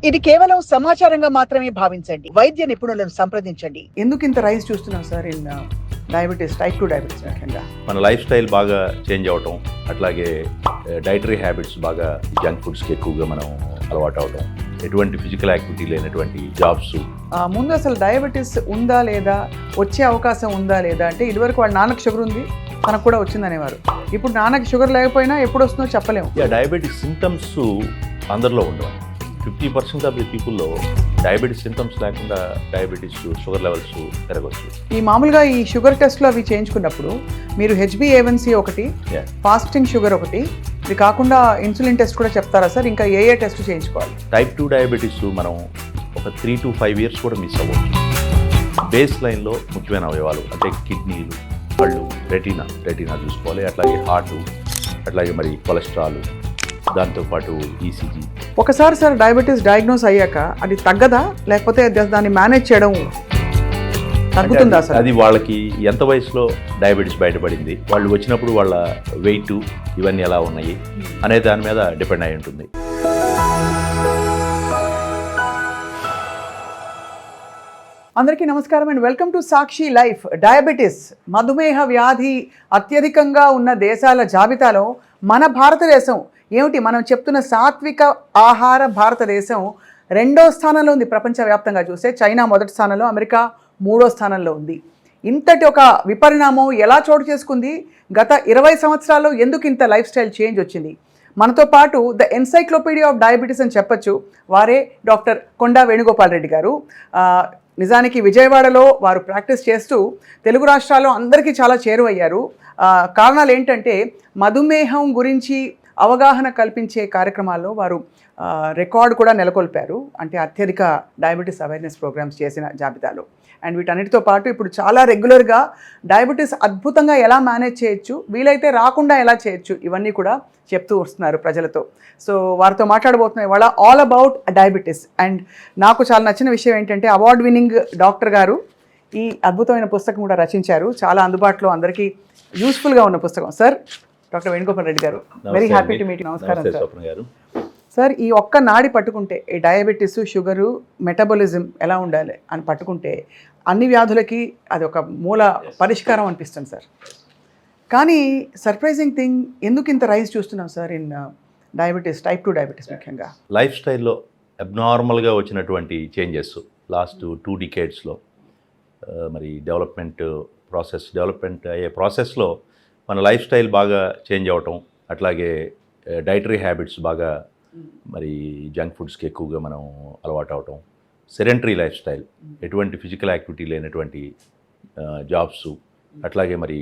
ఇది కేవలం సమాచారంగా మాత్రమే భావించండి. వైద్య నిపుణులను సంప్రదించండి. ఎందుకు ఇంత రైజ్ చూస్తున్నాం sir in diabetes, type 2 diabetes ముఖ్యంగా? మన లైఫ్ స్టైల్ బాగా చేంజ్ అవటం, అట్లాగే డైటరీ హ్యాబిట్స్ బాగా జంక్ ఫుడ్స్కి ఎక్కువగా మనం అలవాటు అవటం, ఎటువంటి ఫిజికల్ యాక్టివిటీ లేనటువంటి జాబ్స్. ముందు అసలు డయాబెటీస్ ఉందా లేదా, వచ్చే అవకాశం ఉందా లేదా అంటే ఇదివరకు వాళ్ళ నాన్నకు షుగర్ ఉంది, తనకు కూడా వచ్చిందనేవారు. ఇప్పుడు నాన్నకి షుగర్ లేకపోయినా ఎప్పుడు వస్తుందో చెప్పలేము. డయాబెటిక్ సింటమ్స్ అందరిలో ఉండవు. 50% ఆఫ్ ది పీపుల్లో డయాబెటిస్ సింటమ్స్ లేకుండా డయాబెటీస్ షుగర్ లెవెల్స్ పెరగవచ్చు. ఈ మామూలుగా ఈ షుగర్ టెస్ట్లో అవి చేయించుకున్నప్పుడు మీరు HbA1c ఒకటి, ఫాస్టింగ్ షుగర్ ఒకటి, ఇది కాకుండా ఇన్సులిన్ టెస్ట్ కూడా చెప్తారా సార్? ఇంకా ఏ టెస్ట్ చేయించుకోవాలి? టైప్ 2 డయాబెటీస్ మనం ఒక 3 to 5 years కూడా మిస్ అవ్వచ్చు. బేస్ లైన్లో ముఖ్యమైన అవయవాలు అంటే కిడ్నీలు, కళ్ళు, రెటీనా చూసుకోవాలి, అట్లాగే హార్ట్, అట్లాగే మరి కొలెస్ట్రాల్, దాంతోపాటు ఈసీజీ. ఒకసారి సార్ డయాబెటీస్ డయాగ్నోస్ అయ్యాక అది తగ్గదా, లేకపోతే దాన్ని మేనేజ్ చేయడం తగ్గుతుందా సార్? అది వాళ్ళకి ఎంత వయసులో డయాబెటీస్ బయటపడింది, వాళ్ళు వచ్చినప్పుడు వాళ్ళ వెయిట్ ఇవన్నీ ఎలా ఉన్నాయి అనే దాని మీద డిపెండ్ అయి ఉంటుంది. అందరికీ నమస్కారం and welcome to Sakshi life. Diabetes, మధుమేహ వ్యాధి అత్యధికంగా ఉన్న దేశాల జాబితాలో మన భారతదేశం ఏమిటి? మనం చెప్తున్న సాత్విక ఆహార భారతదేశం 2వ స్థానంలో ఉంది ప్రపంచవ్యాప్తంగా చూస్తే. చైనా 1వ స్థానంలో, అమెరికా 3వ స్థానంలో ఉంది. ఇంతటి ఒక విపరిణామం ఎలా చోటు చేసుకుంది? గత 20 సంవత్సరాల్లో ఎందుకు ఇంత లైఫ్ స్టైల్ చేంజ్ వచ్చింది? మనతో పాటు ద ఎన్సైక్లోపీడియా ఆఫ్ డయాబెటీస్ అని చెప్పొచ్చు, వారే డాక్టర్ కొండా వేణుగోపాల్ రెడ్డి గారు. నిజానికి విజయవాడలో వారు ప్రాక్టీస్ చేస్తూ తెలుగు రాష్ట్రాల్లో అందరికీ చాలా చేరువయ్యారు. కారణాలు ఏంటంటే మధుమేహం గురించి అవగాహన కల్పించే కార్యక్రమాల్లో వారు రికార్డు కూడా నెలకొల్పారు, అంటే అత్యధిక డయాబెటీస్ అవేర్నెస్ ప్రోగ్రామ్స్ చేసిన జాబితాలో. అండ్ వీటన్నిటితో పాటు ఇప్పుడు చాలా రెగ్యులర్గా డయాబెటీస్ అద్భుతంగా ఎలా మేనేజ్ చేయొచ్చు, వీలైతే రాకుండా ఎలా చేయొచ్చు, ఇవన్నీ కూడా చెప్తూ వస్తున్నారు ప్రజలతో. సో వారితో మాట్లాడబోతున్నాయి వాళ్ళ ఆల్ అబౌట్ డయాబెటీస్. అండ్ నాకు చాలా నచ్చిన విషయం ఏంటంటే అవార్డ్ విన్నింగ్ డాక్టర్ గారు ఈ అద్భుతమైన పుస్తకం కూడా రచించారు, చాలా అందుబాటులో అందరికీ యూస్ఫుల్గా ఉన్న పుస్తకం. సార్, డాక్టర్ వేణుగోపాల్ రెడ్డి గారు, వెరీ హ్యాపీ టు మీట్. నమస్కారం సార్. సార్, ఈ ఒక్క నాడి పట్టుకుంటే ఈ డయాబెటీస్, షుగరు, మెటబాలిజం ఎలా ఉండాలి అని పట్టుకుంటే అన్ని వ్యాధులకి అది ఒక మూల పరిష్కారం అనిపిస్తుంది సార్. కానీ సర్ప్రైజింగ్ థింగ్, ఎందుకు ఇంత రైజ్ చూస్తున్నాం sir in diabetes, type 2 diabetes ముఖ్యంగా? లైఫ్ స్టైల్లో అబ్నార్మల్గా వచ్చినటువంటి చేంజెస్ లాస్ట్ 2 decadesలో మరి డెవలప్మెంట్ అయ్యే ప్రాసెస్లో మన లైఫ్ స్టైల్ బాగా చేంజ్ అవ్వటం, అట్లాగే డైటరీ హ్యాబిట్స్ బాగా మరి జంక్ ఫుడ్స్కి ఎక్కువగా మనం అలవాటు అవటం, సెడెంటరీ లైఫ్ స్టైల్, ఎటువంటి ఫిజికల్ యాక్టివిటీ లేనటువంటి జాబ్స్, అట్లాగే మరి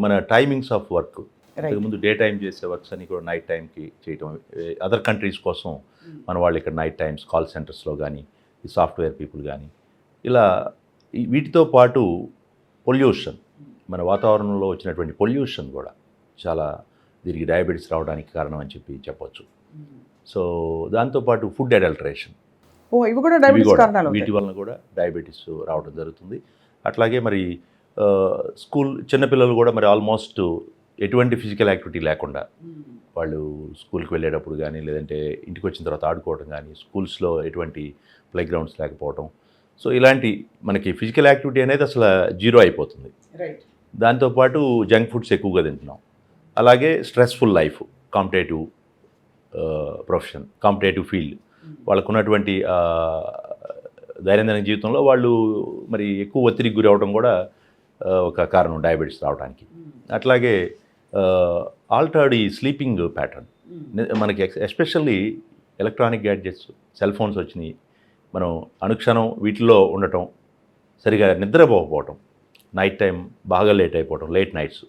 మన టైమింగ్స్ ఆఫ్ వర్క్, ఇంతకుముందు డే టైం చేసే వర్క్స్ అని కూడా నైట్ టైంకి చేయటం. అదర్ కంట్రీస్ కోసం మన వాళ్ళు ఇక్కడ నైట్ టైమ్స్ కాల్ సెంటర్స్లో కానీ, ఈ సాఫ్ట్వేర్ పీపుల్ కానీ, ఇలా వీటితో పాటు పొల్యూషన్, మన వాతావరణంలో వచ్చినటువంటి పొల్యూషన్ కూడా చాలా దీనికి డయాబెటీస్ రావడానికి కారణం అని చెప్పొచ్చు. సో దాంతోపాటు ఫుడ్ అడల్టరేషన్, ఇవి కూడా డయాబెటీస్ కారణాలు, వీటి వలన కూడా డయాబెటీస్ రావడం జరుగుతుంది. అట్లాగే మరి చిన్నపిల్లలు కూడా మరి ఆల్మోస్ట్ ఎటువంటి ఫిజికల్ యాక్టివిటీ లేకుండా వాళ్ళు స్కూల్కి వెళ్ళేటప్పుడు కానీ, లేదంటే ఇంటికి వచ్చిన తర్వాత ఆడుకోవడం కానీ, స్కూల్స్లో ఎటువంటి ప్లే గ్రౌండ్స్ లేకపోవడం, సో ఇలాంటి మనకి ఫిజికల్ యాక్టివిటీ అనేది అసలు జీరో అయిపోతుంది. దాంతోపాటు జంక్ ఫుడ్స్ ఎక్కువగా తింటున్నాం. అలాగే stressful life, competitive profession, competitive field, వాళ్ళకు ఉన్నటువంటి దైనందిన జీవితంలో వాళ్ళు మరి ఎక్కువ ఒత్తిడికి గురి అవడం కూడా ఒక కారణం డయాబెటీస్ రావడానికి. అట్లాగే ఆల్టర్డ్ ఈ స్లీపింగ్ ప్యాటర్న్, మనకి especially electronic gadgets, cell phones వచ్చినాయి, మనం అనుక్షణం వీటిలో ఉండటం, సరిగా నిద్రపోకపోవటం, నైట్ టైం బాగా లేట్ అయిపోవటం, లేట్ నైట్స్,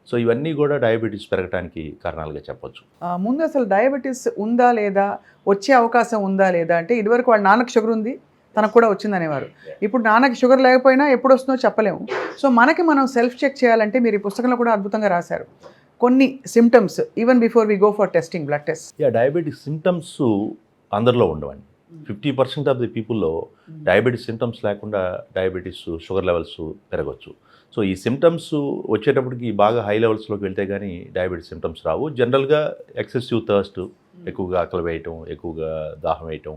సో ఇవన్నీ కూడా డయాబెటీస్ పెరగడానికి కారణాలుగా చెప్పొచ్చు. ముందు అసలు డయాబెటీస్ ఉందా లేదా, వచ్చే అవకాశం ఉందా లేదా అంటే ఇదివరకు వాళ్ళ నాన్నకి షుగర్ ఉంది, తనకు కూడా వచ్చిందనేవారు. ఇప్పుడు నాన్నకి షుగర్ లేకపోయినా ఎప్పుడు వస్తుందో చెప్పలేము. సో మనకి మనం సెల్ఫ్ చెక్ చేయాలంటే మీరు ఈ పుస్తకంలో కూడా అద్భుతంగా రాశారు కొన్ని symptoms, even before we go for testing, blood test. Diabetic symptoms అందరిలో ఉండవండి. 50% ఆఫ్ ది పీపుల్లో డయాబెటీస్ సింటమ్స్ లేకుండా డయాబెటీస్ షుగర్ లెవెల్స్ పెరగవచ్చు. సో ఈ సిమ్టమ్స్ వచ్చేటప్పటికి బాగా హై లెవెల్స్లోకి వెళ్తే కానీ డయాబెటీస్ సిమ్టమ్స్ రావు. జనరల్గా ఎక్సెసివ్ థర్స్ట్, ఎక్కువగా ఆకలి వేయటం, ఎక్కువగా దాహం వేయటం,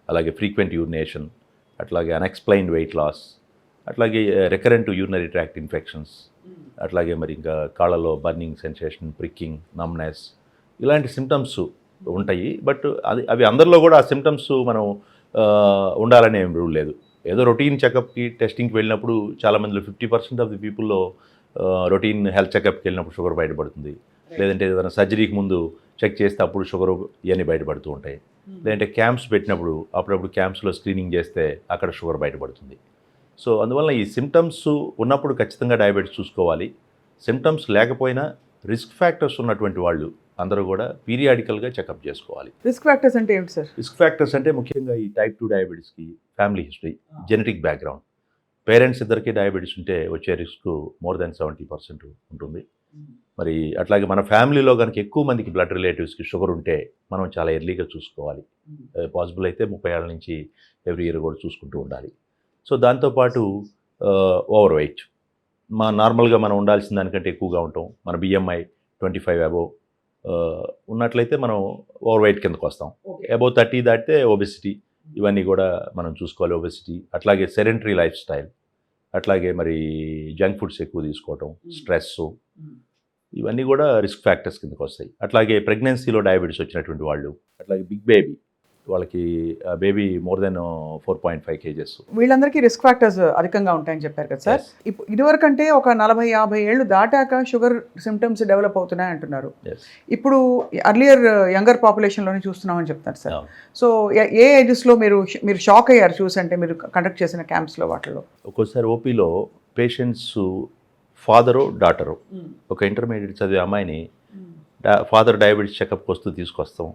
అలాగే ఫ్రీక్వెంట్ యూరినేషన్, అట్లాగే అన్ఎక్స్ప్లెయిన్డ్ వెయిట్ లాస్, అట్లాగే రికరెంట్ యూరినరీ ట్రాక్ట్ ఇన్ఫెక్షన్స్, అట్లాగే మరి ఇంకా కాళ్ళలో బర్నింగ్ సెన్సేషన్, ప్రిక్కింగ్, నమ్నెస్, ఇలాంటి సిమ్టమ్స్ ఉంటాయి. బట్ అవి అందరిలో కూడా ఆ సిమ్టమ్స్ మనం ఉండాలని ఏం రూల్ లేదు. ఏదో రొటీన్ చెకప్కి టెస్టింగ్కి వెళ్ళినప్పుడు చాలామందిలో 50% ఆఫ్ ది పీపుల్లో రొటీన్ హెల్త్ చెకప్కి వెళ్ళినప్పుడు షుగర్ బయటపడుతుంది. లేదంటే ఏదైనా సర్జరీకి ముందు చెక్ చేస్తే అప్పుడు షుగర్ ఇవన్నీ బయటపడుతూ ఉంటాయి. లేదంటే క్యాంప్స్ పెట్టినప్పుడు అప్పుడప్పుడు క్యాంప్స్లో స్క్రీనింగ్ చేస్తే అక్కడ షుగర్ బయటపడుతుంది. సో అందువల్ల ఈ సిమ్టమ్స్ ఉన్నప్పుడు ఖచ్చితంగా డయాబెటీస్ చూసుకోవాలి. సిమ్టమ్స్ లేకపోయినా రిస్క్ ఫ్యాక్టర్స్ ఉన్నటువంటి వాళ్ళు అందరూ కూడా పీరియాడికల్గా చెకప్ చేసుకోవాలి. రిస్క్ ఫ్యాక్టర్స్ అంటే ఏంటి సార్? రిస్క్ ఫ్యాక్టర్స్ అంటే ముఖ్యంగా ఈ టైప్ 2 డయాబెటీస్కి family history, genetic background, parents ఇద్దరికి డయాబెటీస్ ఉంటే వచ్చే రిస్క్ మోర్ దెన్ 70% ఉంటుంది. మరి అట్లాగే మన ఫ్యామిలీలో కనుక ఎక్కువ మందికి బ్లడ్ రిలేటివ్స్కి షుగర్ ఉంటే మనం చాలా ఎర్లీగా చూసుకోవాలి. పాసిబుల్ అయితే 30 ఏళ్ళ నుంచి ఎవ్రీ ఇయర్ కూడా చూసుకుంటూ ఉండాలి. సో దాంతోపాటు ఓవర్ వెయిట్, నార్మల్గా మనం ఉండాల్సిన దానికంటే ఎక్కువగా ఉంటాం. మన BMI 25 అబోవ్ ఉన్నట్లయితే మనం ఓవర్ వెయిట్ కిందకు వస్తాం. అబోవ్ 30 దాటితే ఒబెసిటీ, ఇవన్నీ కూడా మనం చూసుకోవాలి. ఒబెసిటీ, అట్లాగే సెడెంటరీ లైఫ్ స్టైల్, అట్లాగే మరి జంక్ ఫుడ్స్ ఎక్కువ తీసుకోవటం, స్ట్రెస్, ఇవన్నీ కూడా రిస్క్ ఫ్యాక్టర్స్ కిందకు వస్తాయి. అట్లాగే ప్రెగ్నెన్సీలో డయాబెటీస్ వచ్చినటువంటి వాళ్ళు, అట్లాగే బిగ్ బేబీ, వాళ్ళకి బేబీ మోర్ దెన్ 4.5 kgs, వీళ్ళందరికీ రిస్క్ ఫ్యాక్టర్స్ అధికంగా ఉంటాయని చెప్పారు కదా సార్. ఇప్పుడు ఇదివరకంటే ఒక 40-50 ఏళ్ళు దాటాక షుగర్ సిమ్టమ్స్ డెవలప్ అవుతున్నాయి అంటున్నారు. ఇప్పుడు అర్లియర్ యంగర్ పాపులేషన్లోనే చూస్తున్నామని చెప్తారు సార్. సో ఏ ఏజెస్లో మీరు షాక్ అయ్యారు చూసంటే మీరు కండక్ట్ చేసిన క్యాంప్స్లో వాటిలో? ఒక్కోసారి ఓపీలో పేషెంట్స్ ఫాదరు డాటరు, ఒక ఇంటర్మీడియట్ చదివే అమ్మాయిని ఫాదర్ డయాబెటీస్ చెకప్కి వస్తూ తీసుకొస్తాం.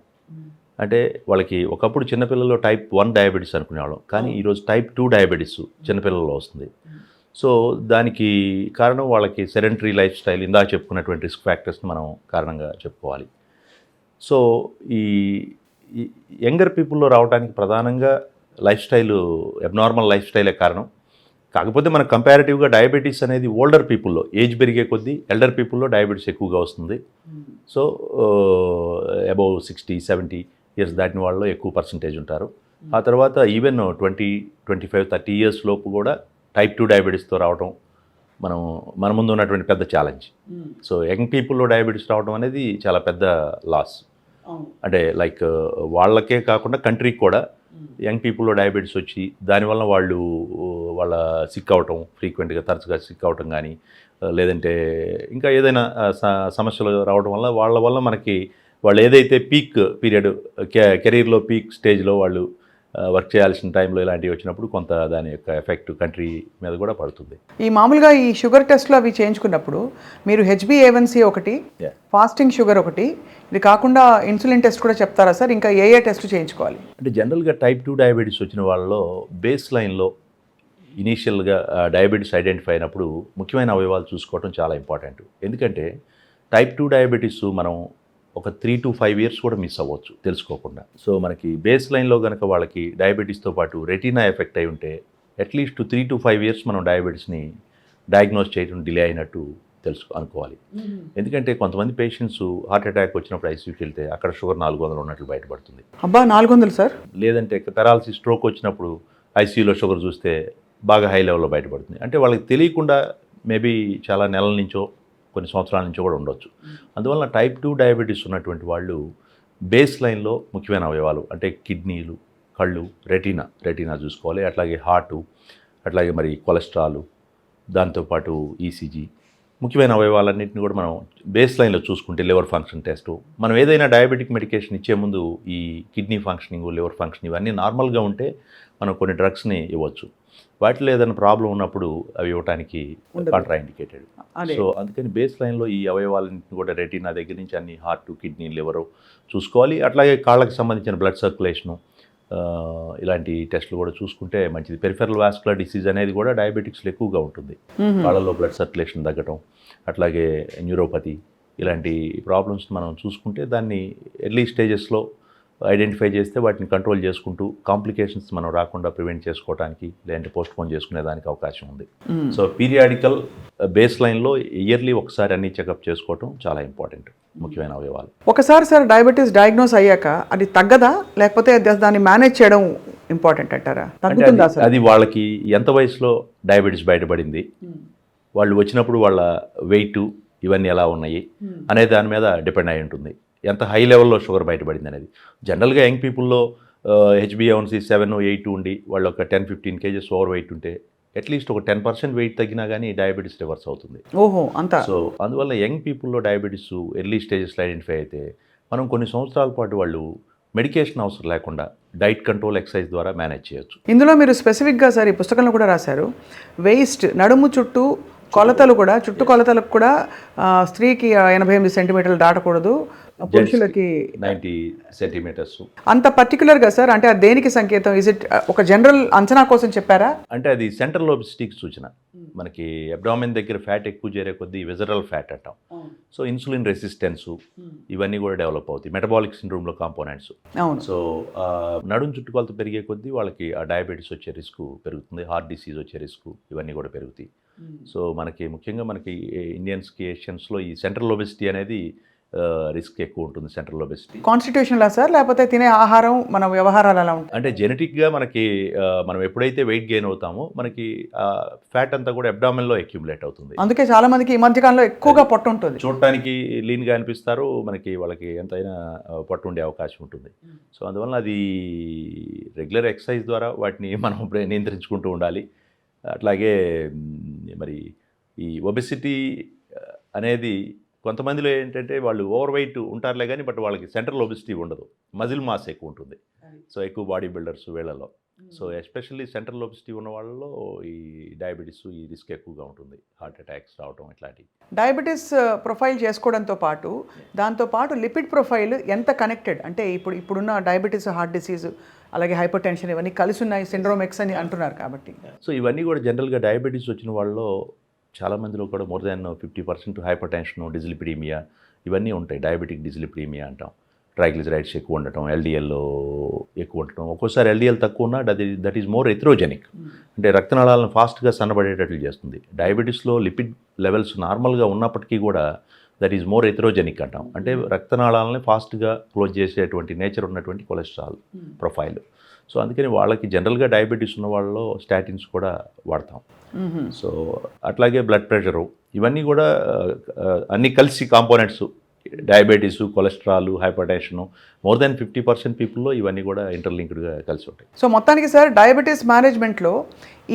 అంటే వాళ్ళకి ఒకప్పుడు చిన్నపిల్లల్లో టైప్ 1 డయాబెటీస్ అనుకునేవాళ్ళం, కానీ ఈరోజు టైప్ 2 డయాబెటీస్ చిన్నపిల్లల్లో వస్తుంది. సో దానికి కారణం వాళ్ళకి సెడెంటరీ లైఫ్ స్టైల్, ఇందాక చెప్పుకున్నటువంటి రిస్క్ ఫ్యాక్టర్స్ని మనం కారణంగా చెప్పుకోవాలి. సో ఈ యంగర్ పీపుల్లో రావడానికి ప్రధానంగా లైఫ్ స్టైల్, అబ్నార్మల్ లైఫ్ స్టైలే కారణం. కాకపోతే మన కంపారిటివ్గా డయాబెటీస్ అనేది ఓల్డర్ పీపుల్లో, ఏజ్ పెరిగే కొద్దీ ఎల్డర్ పీపుల్లో డయాబెటీస్ ఎక్కువగా వస్తుంది. సో అబౌవ్ 60-70 ఇయర్స్ దాటిన వాళ్ళలో ఎక్కువ పర్సంటేజ్ ఉంటారు. ఆ తర్వాత ఈవెన్ 20-25-30 ఇయర్స్ లోపు కూడా టైప్ 2 డయాబెటీస్తో రావడం మన ముందు ఉన్నటువంటి పెద్ద ఛాలెంజ్. సో యంగ్ పీపుల్లో డయాబెటీస్ రావడం అనేది చాలా పెద్ద లాస్. అంటే లైక్ వాళ్ళకే కాకుండా కంట్రీకి కూడా యంగ్ పీపుల్లో డయాబెటీస్ వచ్చి దానివల్ల వాళ్ళ సిక్ అవటం, ఫ్రీక్వెంట్గా తరచుగా సిక్ అవటం కానీ, లేదంటే ఇంకా ఏదైనా సమస్యలు రావడం వల్ల వాళ్ళ వల్ల మనకి వాళ్ళు ఏదైతే పీక్ పీరియడ్, కెరీర్లో పీక్ స్టేజ్లో వాళ్ళు వర్క్ చేయాల్సిన టైంలో ఇలాంటివి వచ్చినప్పుడు కొంత దాని యొక్క ఎఫెక్ట్ కంట్రీ మీద కూడా పడుతుంది. ఈ మామూలుగా ఈ షుగర్ టెస్ట్లు అవి చేయించుకున్నప్పుడు మీరు HbA1c ఒకటి, ఫాస్టింగ్ షుగర్ ఒకటి, ఇది కాకుండా ఇన్సులిన్ టెస్ట్ కూడా చెప్తారా సార్? ఇంకా ఏ టెస్ట్లు చేయించుకోవాలి? అంటే జనరల్గా టైప్ 2 డయాబెటీస్ వచ్చిన వాళ్ళలో బేస్ లైన్లో ఇనీషియల్గా డయాబెటీస్ ఐడెంటిఫై అయినప్పుడు ముఖ్యమైన అవయవాలు చూసుకోవడం చాలా ఇంపార్టెంట్. ఎందుకంటే టైప్ 2 డయాబెటీస్ మనం ఒక 3 to 5 years కూడా మిస్ అవ్వచ్చు తెలుసుకోకుండా. సో మనకి బేస్ లైన్లో కనుక వాళ్ళకి డయాబెటీస్తో పాటు రెటీనా ఎఫెక్ట్ అయి ఉంటే అట్లీస్ట్ 3 to 5 years మనం డయాబెటీస్ని డయాగ్నోస్ చేయడం డిలే అయినట్టు అనుకోవాలి. ఎందుకంటే కొంతమంది పేషెంట్స్ హార్ట్ అటాక్ వచ్చినప్పుడు ఐసీయూకి వెళ్తే అక్కడ షుగర్ 400 ఉన్నట్లు బయటపడుతుంది. అబ్బా, 400 సార్? లేదంటే పెరాలసిస్, స్ట్రోక్ వచ్చినప్పుడు ఐసీయూలో షుగర్ చూస్తే బాగా హై లెవెల్లో బయటపడుతుంది. అంటే వాళ్ళకి తెలియకుండా మేబీ చాలా నెలల నుంచో కొన్ని సంవత్సరాల నుంచో కూడా ఉండొచ్చు. అందువల్ల టైప్ 2 డయాబెటీస్ ఉన్నటువంటి వాళ్ళు బేస్ లైన్లో ముఖ్యమైన అవయవాలు అంటే కిడ్నీలు, కళ్ళు, రెటీనా చూసుకోవాలి. అట్లాగే హార్టు, అట్లాగే మరి కొలెస్ట్రాల్, దాంతోపాటు ఈసీజీ, ముఖ్యమైన అవయవాలన్నింటినీ కూడా మనం బేస్ లైన్లో చూసుకుంటే లివర్ ఫంక్షన్ టెస్టు, మనం ఏదైనా డయాబెటిక్ మెడికేషన్ ఇచ్చే ముందు ఈ కిడ్నీ ఫంక్షనింగ్, లివర్ ఫంక్షన్ ఇవన్నీ నార్మల్గా ఉంటే మనం కొన్ని డ్రగ్స్ని ఇవ్వచ్చు. వాటిలో ఏదైనా ప్రాబ్లం ఉన్నప్పుడు అవి ఇవ్వడానికి కాంట్రా ఇండికేటెడ్. సో అందుకని బేస్ లైన్లో ఈ అవయవాలన్నింటినీ కూడా రెటీనా దగ్గర నుంచి అన్ని హార్ట్, కిడ్నీ, లివర్ చూసుకోవాలి. అట్లాగే కాళ్ళకి సంబంధించిన బ్లడ్ సర్క్యులేషను, ఇలాంటి టెస్టులు కూడా చూసుకుంటే మంచిది. పెరిఫెరల్ వాస్కులర్ డిసీజ్ అనేది కూడా డయాబెటిక్స్లో ఎక్కువగా ఉంటుంది. కాళ్ళలో బ్లడ్ సర్క్యులేషన్ తగ్గటం, అట్లాగే న్యూరోపతి, ఇలాంటి ప్రాబ్లమ్స్ మనం చూసుకుంటే దాన్ని ఎర్లీ స్టేజెస్లో ఐడెంటిఫై చేస్తే వాటిని కంట్రోల్ చేసుకుంటూ కాంప్లికేషన్స్ మనం రాకుండా ప్రివెంట్ చేసుకోవడానికి లేదంటే పోస్ట్పోన్ చేసుకునేదానికి అవకాశం ఉంది. సో పీరియాడికల్ బేస్ లైన్లో ఇయర్లీ ఒకసారి అన్ని చెకప్ చేసుకోవటం చాలా ఇంపార్టెంట్, ముఖ్యమైన అవయవాలు. ఒకసారి సార్ డయాబెటీస్ డయాగ్నోస్ అయ్యాక అది తగ్గదా, లేకపోతే దాన్ని మేనేజ్ చేయడం ఇంపార్టెంట్ అంటారా? తగ్గుతుందా సార్? అది వాళ్ళకి ఎంత వయసులో డయాబెటీస్ బయటపడింది, వాళ్ళు వచ్చినప్పుడు వాళ్ళ వెయిట్ ఇవన్నీ ఎలా ఉన్నాయి అనే దాని మీద డిపెండ్ అయి ఉంటుంది. ఎంత హై లెవెల్లో షుగర్ బయటపడింది అనేది. జనరల్గా యంగ్ పీపుల్లో HbA1c 7, 8 ఉండి వాళ్ళు ఒక 10-15 kgs ఓవర్ వెయిట్ ఉంటే అట్లీస్ట్ ఒక 10% వెయిట్ తగ్గినా కానీ డయాబెటీస్ రివర్స్ అవుతుంది. ఓహో, అంతా. సో అందువల్ల యంగ్ పీపుల్లో డయాబెటీస్ ఎర్లీ స్టేజెస్లో ఐడెంటిఫై అయితే మనం కొన్ని సంవత్సరాల పాటు వాళ్ళు మెడికేషన్ అవసరం లేకుండా డైట్ కంట్రోల్, ఎక్సర్సైజ్ ద్వారా మేనేజ్ చేయొచ్చు. ఇందులో మీరు స్పెసిఫిక్గా సార్ ఈ పుస్తకంలో కూడా రాశారు, వేస్ట్ నడుము చుట్టూ కొలతలు కూడా, చుట్టూ కొలతలకు కూడా స్త్రీకి 88 సెంటీమీటర్లు దాటకూడదు, పురుషులకి 90 సెంటీమీటర్స్. అంత పర్టికులర్గా సార్? అంటే అది దేనికి సంకేతం? ఇస్ ఇట్ ఒక జనరల్ అంచనా కోసం చెప్పారా? అంటే అది సెంట్రల్ ఒబెసిటీకి సూచన. మనకి అబ్డామిన్ దగ్గర ఫ్యాట్ ఎక్కువ చేరే కొద్దీ విజరల్ ఫ్యాట్ అంటాం. సో ఇన్సులిన్ రెసిస్టెన్స్ ఇవన్నీ కూడా డెవలప్ అవుతాయి, మెటబాలిక్ సిండ్రోమ్లో కాంపోనెంట్స్. అవును. సో నడుము చుట్టుకొలత పెరిగే కొద్దీ వాళ్ళకి ఆ డయాబెటీస్ వచ్చే రిస్క్ పెరుగుతుంది, హార్ట్ డిసీజ్ వచ్చే రిస్క్ ఇవన్నీ కూడా పెరుగుతాయి. సో మనకి ముఖ్యంగా మనకి ఇండియన్స్కి, ఏషియన్స్లో ఈ సెంట్రల్ ఒబెసిటీ అనేది రిస్క్ ఎక్కువ ఉంటుంది. సెంట్రల్ ఒబెసిటీ కాన్స్టిట్యూషన్లా సార్, లేకపోతే తినే ఆహారం, మన వ్యవహారాలు అలా ఉంటాయి? అంటే జెనెటిక్గా మనకి మనం ఎప్పుడైతే వెయిట్ గెయిన్ అవుతామో మనకి ఫ్యాట్ అంతా కూడా అబ్డామిన్లో అక్యుములేట్ అవుతుంది. అందుకే చాలా మందికి ఈ మధ్యకాలంలో ఎక్కువగా పొట్ట ఉంటుంది. చూడటానికి లీన్గా అనిపిస్తారు, మనకి వాళ్ళకి ఎంతైనా పట్టు ఉండే అవకాశం ఉంటుంది. సో అందువల్ల అది రెగ్యులర్ ఎక్సర్సైజ్ ద్వారా వాటిని మనం నియంత్రించుకుంటూ ఉండాలి. అట్లాగే మరి ఈ ఒబెసిటీ అనేది కొంతమందిలో ఏంటంటే వాళ్ళు ఓవర్ వెయిట్ ఉంటారులే కానీ బట్ వాళ్ళకి సెంట్రల్ ఒబెసిటీ ఉండదు, మజిల్ మాస్ ఎక్కువ ఉంటుంది. సో ఎక్కువ బాడీ బిల్డర్స్ వీళ్ళలో. సో ఎస్పెషల్లీ సెంట్రల్ ఒబెసిటీ ఉన్న వాళ్ళలో ఈ డయాబెటీస్ ఈ రిస్క్ ఎక్కువగా ఉంటుంది, హార్ట్ అటాక్స్ రావడం ఇట్లాంటివి. డయాబెటీస్ ప్రొఫైల్ చేసుకోవడంతో పాటు దాంతోపాటు లిపిడ్ ప్రొఫైల్ ఎంత కనెక్టెడ్? అంటే ఇప్పుడున్న డయాబెటీస్, హార్ట్ డిసీజ్, అలాగే హైపర్ టెన్షన్ ఇవన్నీ కలిసి ఉన్నాయి, సిండ్రోమ్ ఎక్స్ అని అంటున్నారు కాబట్టి. సో ఇవన్నీ కూడా జనరల్గా డయాబెటీస్ వచ్చిన వాళ్ళలో చాలామందిలో కూడా మోర్ దాన్ 50% హైపర్ టెన్షన్, డిజిలిపిడీమియా ఇవన్నీ ఉంటాయి. డయాబెటిక్ డిజిలిపిడీమియా అంటాం. ట్రైగ్లిజరైడ్స్ ఎక్కువ ఉండటం, LDL ఎక్కువ ఉండటం, ఒక్కోసారి LDL తక్కువ ఉన్నా దట్ ఈజ్ మోర్ ఎథ్రోజెనిక్, అంటే రక్తనాళాలను ఫాస్ట్గా సన్నబడేటట్లు చేస్తుంది. డయాబెటీస్లో లిపిడ్ లెవెల్స్ నార్మల్గా ఉన్నప్పటికీ కూడా దట్ ఈజ్ మోర్ ఎథ్రోజెనిక్ అంటాం, అంటే రక్తనాళాలని ఫాస్ట్గా క్లోజ్ చేసేటువంటి నేచర్ ఉన్నటువంటి కొలెస్ట్రాల్ ప్రొఫైల్. సో అందుకని వాళ్ళకి జనరల్గా డయాబెటీస్ ఉన్న వాళ్ళలో స్టాటిన్స్ కూడా వాడతాం. సో అట్లాగే బ్లడ్ ప్రెషరు ఇవన్నీ కూడా అన్నీ కలిసి components, diabetes, cholesterol, hyper tension, more than 50% పీపుల్లో ఇవన్నీ కూడా ఇంటర్లింక్డ్గా కలిసి ఉంటాయి. సో మొత్తానికి సార్ డయాబెటీస్ మేనేజ్మెంట్లో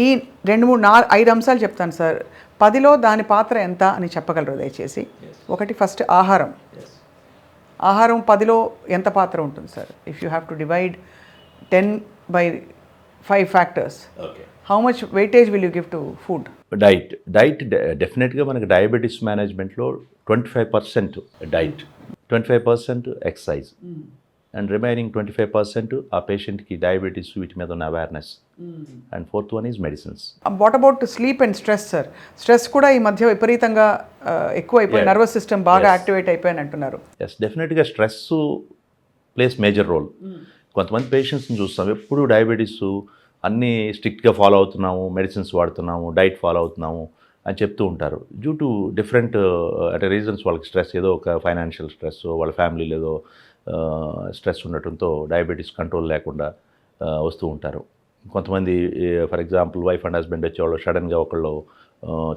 ఈ 2, 3, 4, 5 అంశాలు చెప్తాను సార్. 10లో దాని పాత్ర ఎంత అని చెప్పగలరు దయచేసి? ఒకటి ఫస్ట్ ఆహారం. ఆహారం 10లో ఎంత పాత్ర ఉంటుంది sir? If you have to divide 10/5 factors, how much weightage will you give to food? Diet డెఫినెట్గా మనకి డయాబెటీస్ మేనేజ్మెంట్లో 25% డైట్, 25% ఎక్సర్సైజ్ అండ్ రిమైనింగ్ 25% ఆ పేషెంట్కి డయాబెటీస్ వీటి మీద ఉన్న awareness, and 4th one is medicines. What about sleep and stress sir? Stress కూడా ఈ మధ్య విపరీతంగా ఎక్కువ అయిపోయి, నర్వస్ సిస్టమ్ బాగా యాక్టివేట్ అయిపోయాని అంటున్నారు. ఎస్, డెఫినెట్గా స్ట్రెస్ ప్లేస్ మేజర్ రోల్. కొంతమంది పేషెంట్స్ని చూస్తాం ఎప్పుడు డయాబెటీస్ అన్నీ స్ట్రిక్ట్గా ఫాలో అవుతున్నాము, మెడిసిన్స్ వాడుతున్నాము, డైట్ ఫాలో అవుతున్నాము అని చెప్తూ ఉంటారు. డ్యూ టు డిఫరెంట్ అంటే రీజన్స్, వాళ్ళకి స్ట్రెస్ ఏదో ఒక ఫైనాన్షియల్ స్ట్రెస్, వాళ్ళ ఫ్యామిలీలో ఏదో స్ట్రెస్ ఉండటంతో డయాబెటీస్ కంట్రోల్ లేకుండా వస్తూ ఉంటారు. కొంతమంది for example wife and husband వచ్చేవాళ్ళు సడన్గా ఒకళ్ళు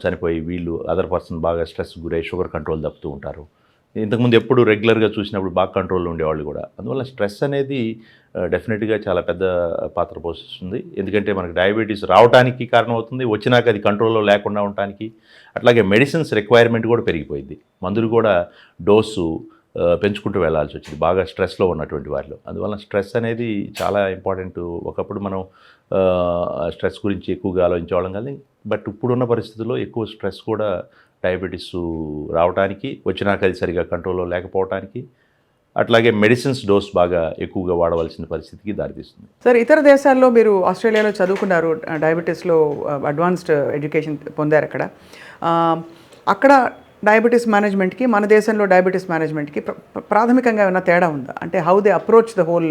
చనిపోయి వీళ్ళు అదర్ పర్సన్ బాగా స్ట్రెస్ గురై షుగర్ కంట్రోల్ తప్పుతూ ఉంటారు. ఇంతకుముందు ఎప్పుడు రెగ్యులర్గా చూసినప్పుడు బాగా కంట్రోల్లో ఉండేవాళ్ళు కూడా. అందువల్ల స్ట్రెస్ అనేది డెఫినెట్గా చాలా పెద్ద పాత్ర పోషిస్తుంది. ఎందుకంటే మనకు డయాబెటీస్ రావడానికి కారణం అవుతుంది, వచ్చినాక అది కంట్రోల్లో లేకుండా ఉండటానికి. అట్లాగే మెడిసిన్స్ రిక్వైర్మెంట్ కూడా పెరిగిపోయింది, మందులు కూడా డోసు పెంచుకుంటూ వెళ్ళాల్సి వచ్చింది బాగా స్ట్రెస్లో ఉన్నటువంటి వారిలో. అందువల్ల స్ట్రెస్ అనేది చాలా ఇంపార్టెంట్. ఒకప్పుడు మనం స్ట్రెస్ గురించి ఎక్కువగా ఆలోచించేవాళ్ళం కానీ, బట్ ఇప్పుడున్న పరిస్థితుల్లో ఎక్కువ స్ట్రెస్ కూడా డయాబెటీస్ రావడానికి, వచ్చినాక అది సరిగా కంట్రోల్లో లేకపోవడానికి, అట్లాగే మెడిసిన్స్ డోస్ బాగా ఎక్కువగా వాడవలసిన పరిస్థితికి దారితీస్తుంది. సార్, ఇతర దేశాల్లో మీరు ఆస్ట్రేలియాలో చదువుకున్నారు, డయాబెటీస్లో అడ్వాన్స్డ్ ఎడ్యుకేషన్ పొందారు. అక్కడ డయాబెటీస్ మేనేజ్మెంట్కి మన దేశంలో డయాబెటీస్ మేనేజ్మెంట్కి ప్రాథమికంగా ఏమైనా తేడా ఉందా? అంటే how they approach the whole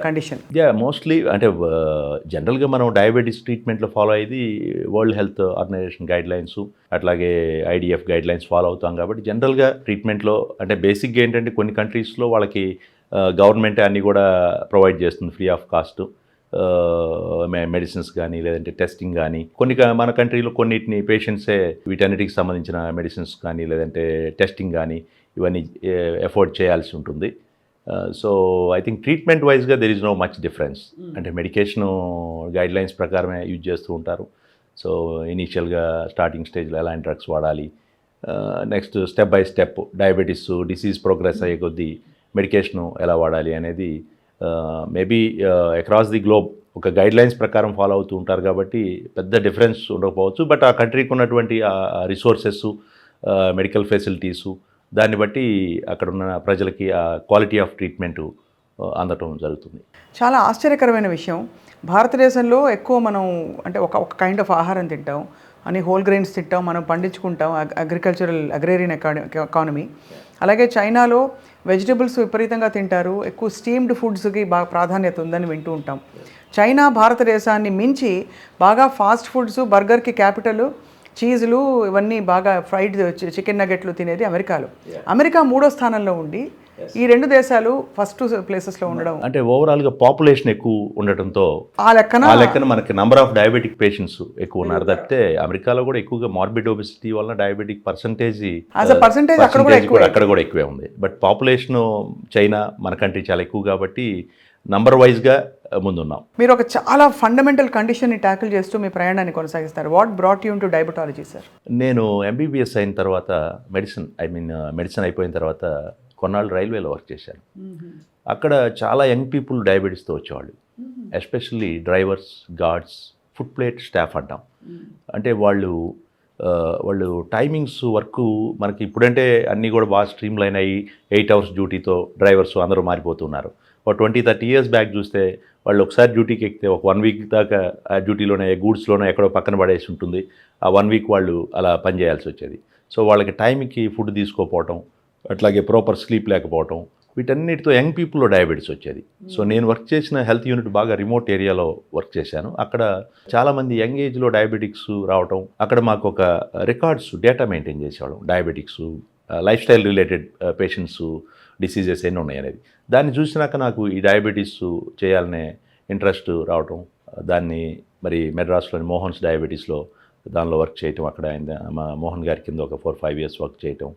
condition. Mostly అంటే జనరల్గా మనం డయాబెటీస్ ట్రీట్మెంట్లో ఫాలో అయ్యేది world health organisation guide lines, అట్లాగే ఐడిఎఫ్ గైడ్ లైన్స్ ఫాలో అవుతాం. కాబట్టి జనరల్గా ట్రీట్మెంట్లో అంటే బేసిక్గా ఏంటంటే కొన్ని కంట్రీస్లో వాళ్ళకి గవర్నమెంట్ అన్నీ కూడా ప్రొవైడ్ చేస్తుంది ఫ్రీ ఆఫ్ కాస్ట్, మెడిసిన్స్ కానీ లేదంటే టెస్టింగ్ కానీ. మన కంట్రీలో కొన్నిటిని పేషెంట్సే వీటన్నిటికి సంబంధించిన మెడిసిన్స్ కానీ లేదంటే టెస్టింగ్ కానీ ఇవన్నీ ఎఫోర్డ్ చేయాల్సి ఉంటుంది. సో ఐ థింక్ ట్రీట్మెంట్ వైజ్గా there is no much difference. అంటే మెడికేషను గైడ్ లైన్స్ ప్రకారమే యూజ్ చేస్తూ ఉంటారు. సో ఇనీషియల్గా స్టార్టింగ్ స్టేజ్లో ఎలాంటి డ్రగ్స్ వాడాలి, next step by step diabetes disease progress అయ్యే కొద్దీ మెడికేషను ఎలా వాడాలి అనేది మేబీ అక్రాస్ ది గ్లోబ్ ఒక గైడ్ లైన్స్ ప్రకారం ఫాలో అవుతూ ఉంటారు. కాబట్టి పెద్ద డిఫరెన్స్ ఉండకపోవచ్చు. బట్ ఆ కంట్రీకి ఉన్నటువంటి రిసోర్సెస్, మెడికల్ ఫెసిలిటీసు దాన్ని బట్టి అక్కడ ఉన్న ప్రజలకి ఆ క్వాలిటీ ఆఫ్ ట్రీట్మెంట్ అందటం జరుగుతుంది. చాలా ఆశ్చర్యకరమైన విషయం, భారతదేశంలో ఎక్కువ మనం అంటే ఒక కైండ్ ఆఫ్ ఆహారం తింటాం అని, హోల్ గ్రెయిన్స్ తింటాం, మనం పండించుకుంటాం, అగ్రేరియన్ ఎకానమీ. అలాగే చైనాలో వెజిటబుల్స్ విపరీతంగా తింటారు, ఎక్కువ స్టీమ్డ్ ఫుడ్స్కి బాగా ప్రాధాన్యత ఉందని వింటూ ఉంటాం. చైనా భారతదేశాన్ని మించి బాగా ఫాస్ట్ ఫుడ్స్, బర్గర్కి క్యాపిటల్, చీజులు ఇవన్నీ బాగా ఫ్రైడ్ చికెన్ నగెట్లు తినేది అమెరికాలో. అమెరికా 3వ స్థానంలో ఉండి ఈ రెండు దేశాలు ఫస్ట్ ప్లేసెస్లో ఉండడం అంటే ఓవరాల్గా పాపులేషన్ ఎక్కువ ఉండటంతో ఆ లెక్కన మనకి నంబర్ ఆఫ్ డయాబెటిక్ పేషెంట్స్ ఎక్కువ ఉన్నారు. తప్పితే అమెరికాలో కూడా ఎక్కువగా మార్బిడ్ ఒబెసిటీ వల్ల డయాబెటిక్ పర్సంటేజ్ అక్కడ కూడా ఎక్కువే ఉంది. బట్ పాపులేషన్ చైనా మన కంట్రీ చాలా ఎక్కువ కాబట్టి నంబర్ వైజ్గా ముందున్నాం. మీరు ఒక చాలా ఫండమెంటల్ కండిషన్ని ట్యాకిల్ చేస్తూ మీ ప్రయాణాన్ని కొనసాగిస్తారు. What brought you to diabetology sir? నేను ఎంబీబీఎస్ అయిన తర్వాత మెడిసిన్ అయిపోయిన తర్వాత కొన్నాళ్ళు రైల్వేలో వర్క్ చేశాను. అక్కడ చాలా యంగ్ పీపుల్ డయాబెటీస్తో వచ్చేవాళ్ళు, especially drivers, guards, foot plate staff అంటాం. అంటే వాళ్ళు టైమింగ్స్ వర్క్ మనకి ఇప్పుడంటే అన్నీ కూడా బాగా స్ట్రీమ్ లైన్ అయ్యి 8 hours డ్యూటీతో డ్రైవర్స్ అందరూ మారిపోతున్నారు. ఒక 20-30 years బ్యాక్ చూస్తే వాళ్ళు ఒకసారి డ్యూటీకి ఎక్కితే ఒక 1 week దాకా ఆ డ్యూటీలోనే గూడ్స్లోనే ఎక్కడో పక్కన పడేసి ఉంటుంది. ఆ 1 week వాళ్ళు అలా పనిచేయాల్సి వచ్చేది. సో వాళ్ళకి టైంకి ఫుడ్ తీసుకోకపోవటం, అట్లాగే ప్రాపర్ స్లీప్ లేకపోవటం, వీటన్నిటితో యంగ్ పీపుల్లో డయాబెటీస్ వచ్చేది. సో నేను వర్క్ చేసిన హెల్త్ యూనిట్ బాగా రిమోట్ ఏరియాలో వర్క్ చేశాను. అక్కడ చాలామంది యంగ్ ఏజ్లో డయాబెటిక్స్ రావటం, అక్కడ మాకు ఒక రికార్డ్స్ డేటా మెయింటైన్ చేసేవాళ్ళం. Diabetics, life style related patients diseases ఎన్ని ఉన్నాయి అనేది. దాన్ని చూసినాక నాకు ఈ డయాబెటీస్ చేయాలనే ఇంట్రెస్ట్ రావటం, దాన్ని మరి మెడ్రాస్లోని మోహన్స్ డయాబెటీస్లో దానిలో వర్క్ చేయటం, అక్కడ మా మోహన్ గారి కింద ఒక 4-5 years వర్క్ చేయటం.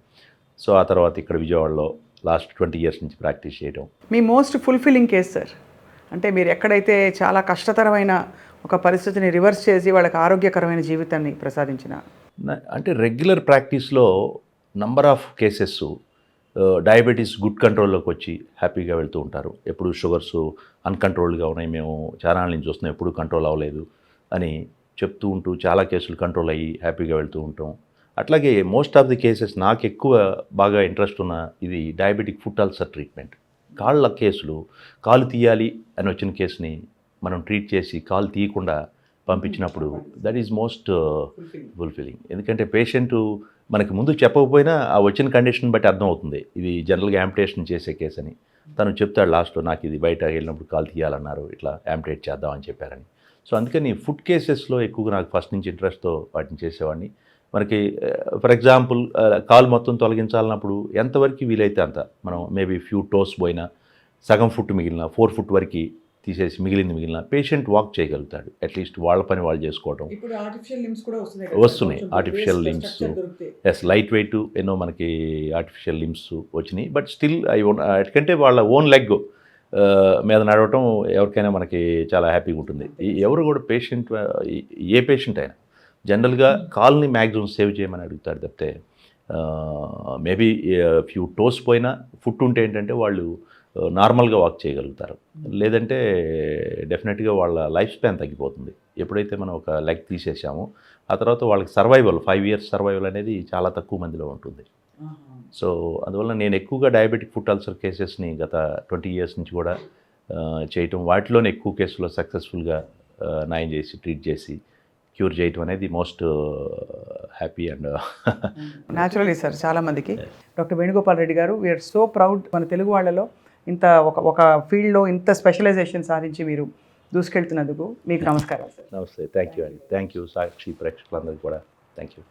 సో ఆ తర్వాత ఇక్కడ విజయవాడలో లాస్ట్ 20 years నుంచి ప్రాక్టీస్ చేయటం. మీ మోస్ట్ ఫుల్ఫిల్లింగ్ కేస్ సార్? అంటే మీరు ఎక్కడైతే చాలా కష్టతరమైన ఒక పరిస్థితిని రివర్స్ చేసి వాళ్ళకి ఆరోగ్యకరమైన జీవితాన్ని ప్రసాదించిన, అంటే రెగ్యులర్ ప్రాక్టీస్లో number of cases diabetes good కంట్రోల్లోకి వచ్చి హ్యాపీగా వెళ్తూ ఉంటారు. ఎప్పుడు షుగర్స్ అన్కంట్రోల్డ్గా ఉన్నాయి, మేము చాలా నుంచి చూస్తున్నాం, ఎప్పుడు కంట్రోల్ అవ్వలేదు అని చెప్తూ ఉంటూ చాలా కేసులు కంట్రోల్ అయ్యి హ్యాపీగా వెళ్తూ ఉంటాం. అట్లాగే మోస్ట్ ఆఫ్ ది కేసెస్ నాకు ఎక్కువ బాగా ఇంట్రెస్ట్ ఉన్న ఇది డయాబెటిక్ ఫుట్ అల్సర్ ట్రీట్మెంట్. కాళ్ళ కేసులు, కాలు తీయాలి అని వచ్చిన కేసుని మనం ట్రీట్ చేసి కాలు తీయకుండా పంపించినప్పుడు దట్ ఈజ్ మోస్ట్ ఫుల్ఫిల్లింగ్. ఎందుకంటే పేషెంటు మనకి ముందు చెప్పకపోయినా ఆ వచ్చిన కండిషన్ బట్టి అర్థం అవుతుంది, ఇది జనరల్గా యాంపిటేషన్ చేసే కేసు అని. తను చెప్తాడు లాస్ట్లో, నాకు ఇది బయట వెళ్ళినప్పుడు కాలు తీయాలన్నారు, ఇట్లా యాంపిటేట్ చేద్దామని చెప్పారని. సో అందుకని ఫుడ్ కేసెస్లో ఎక్కువగా నాకు ఫస్ట్ నుంచి ఇంట్రెస్ట్తో వాటిని చేసేవాడిని. మనకి ఫర్ ఎగ్జాంపుల్ కాలు మొత్తం తొలగించాలన్నప్పుడు ఎంతవరకు వీలైతే అంత, మనం మేబీ ఫ్యూ టోస్ పోయినా, సగం ఫుట్ మిగిలిన 4 foot వరకు తీసేసి మిగిలిన పేషెంట్ వాక్ చేయగలుగుతాడు. అట్లీస్ట్ వాళ్ళ పని వాళ్ళు చేసుకోవటం. వస్తున్నాయి ఆర్టిఫిషియల్ లిమ్స్, లైట్ వెయిట్ ఎన్నో మనకి ఆర్టిఫిషియల్ లిమ్స్ వచ్చినాయి. బట్ స్టిల్ ఎందుకంటే వాళ్ళ ఓన్ లెగ్ మీద నడవటం ఎవరికైనా మనకి చాలా హ్యాపీగా ఉంటుంది. ఎవరు కూడా పేషెంట్, ఏ పేషెంట్ అయినా జనరల్గా కాల్ని మ్యాక్సిమం సేవ్ చేయమని అడుగుతారు తప్పితే మేబీ ఫ్యూ టోస్ పోయినా ఫుట్ ఉంటే ఏంటంటే వాళ్ళు నార్మల్గా వాక్ చేయగలుగుతారు. లేదంటే డెఫినెట్గా వాళ్ళ లైఫ్ స్పాన్ తగ్గిపోతుంది. ఎప్పుడైతే మనం ఒక లెగ్ తీసేసామో ఆ తర్వాత వాళ్ళకి సర్వైవల్ 5 years సర్వైవల్ అనేది చాలా తక్కువ మందిలో ఉంటుంది. సో అందువల్ల నేను ఎక్కువగా డయాబెటిక్ ఫుట్ అల్సర్ కేసెస్ని గత 20 years నుంచి కూడా చేయటం, వాటిలోనే ఎక్కువ కేసులో సక్సెస్ఫుల్గా నయం చేసి ట్రీట్ చేసి క్యూర్ చేయటం అనేది most happy and naturally sir చాలామందికి. డాక్టర్ వేణుగోపాల్ రెడ్డి గారు, వీఆర్ సో ప్రౌడ్ మన తెలుగు వాళ్ళలో ఇంత ఒక ఫీల్డ్లో ఇంత స్పెషలైజేషన్ సాధించి మీరు దూసుకెళ్తున్నందుకు మీకు నమస్కారం సార్. నమస్తే, థ్యాంక్ యూ అండి. థ్యాంక్ యూ సాక్షి ప్రేక్షకులందరికీ కూడా థ్యాంక్ యూ.